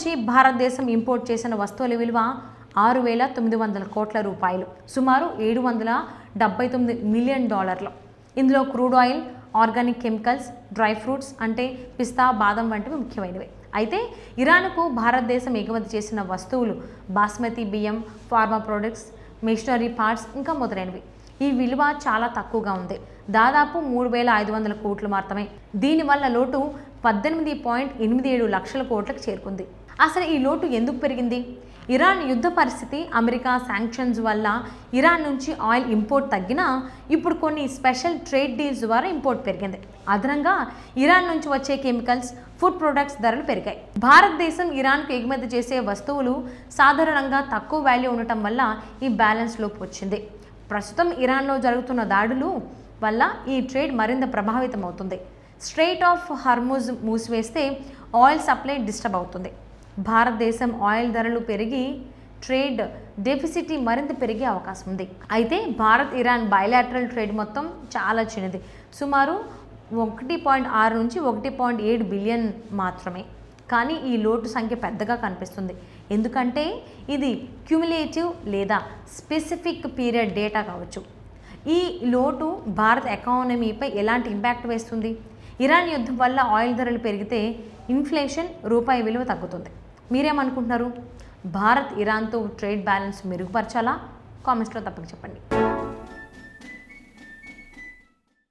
నుంచి భారతదేశం ఇంపోర్ట్ చేసిన వస్తువుల విలువ 6,900 కోట్ల రూపాయలు, సుమారు $779 మిలియన్. ఇందులో crude oil, organic chemicals, dry fruits అంటే పిస్తా, బాదం వంటివి ముఖ్యమైనవి. అయితే ఇరాన్కు భారతదేశం ఎగుమతి చేసిన వస్తువులు బాస్మతి బియ్యం, ఫార్మా ప్రొడక్ట్స్, మెషినరీ పార్ట్స్ ఇంకా మొదలైనవి. ఈ విలువ చాలా తక్కువగా ఉంది, దాదాపు 3,500 కోట్లు మాత్రమే. దీనివల్ల లోటు 18.87 లక్షల కోట్లకు చేరుకుంది. అసలు ఈ లోటు ఎందుకు పెరిగింది? ఇరాన్ యుద్ధ పరిస్థితి, అమెరికా శాంక్షన్స్ వల్ల ఇరాన్ నుంచి ఆయిల్ ఇంపోర్ట్ తగ్గినా ఇప్పుడు కొన్ని స్పెషల్ ట్రేడ్ డీల్స్ ద్వారా ఇంపోర్ట్ పెరిగింది. అదనంగా ఇరాన్ నుంచి వచ్చే కెమికల్స్, ఫుడ్ ప్రొడక్ట్స్ ధరలు పెరిగాయి. భారతదేశం ఇరాన్కు ఎగుమతి చేసే వస్తువులు సాధారణంగా తక్కువ వాల్యూ ఉండటం వల్ల ఈ బ్యాలెన్స్ లోపు వచ్చింది. ప్రస్తుతం ఇరాన్లో జరుగుతున్న దాడులు వల్ల ఈ ట్రేడ్ మరింత ప్రభావితం అవుతుంది. స్ట్రెయిట్ ఆఫ్ హార్ముజ్ మూసివేస్తే ఆయిల్ సప్లై డిస్టర్బ్ అవుతుంది. భారతదేశం ఆయిల్ ధరలు పెరిగి ట్రేడ్ డెఫిసిట్ మరింత పెరిగే అవకాశం ఉంది. అయితే భారత్ ఇరాన్ బైలాటరల్ ట్రేడ్ మొత్తం చాలా చిన్నది, సుమారు 1.6 నుంచి 1.7 బిలియన్ మాత్రమే. కానీ ఈ లోటు సంఖ్య పెద్దగా కనిపిస్తుంది, ఎందుకంటే ఇది క్యుములేటివ్ లేదా స్పెసిఫిక్ పీరియడ్ డేటా కావచ్చు. ఈ లోటు భారత ఎకానమీపై ఎలాంటి ఇంపాక్ట్ వేస్తుంది? ఇరాన్ యుద్ధం వల్ల ఆయిల్ ధరలు పెరిగితే ఇన్ఫ్లేషన్, రూపాయి విలువ తగ్గుతుంది. మీరేమనుకుంటున్నారు? భారత్ ఇరాన్తో ట్రేడ్ బ్యాలెన్స్ మెరుగుపరచాలా? కామెంట్స్లో తప్పక చెప్పండి.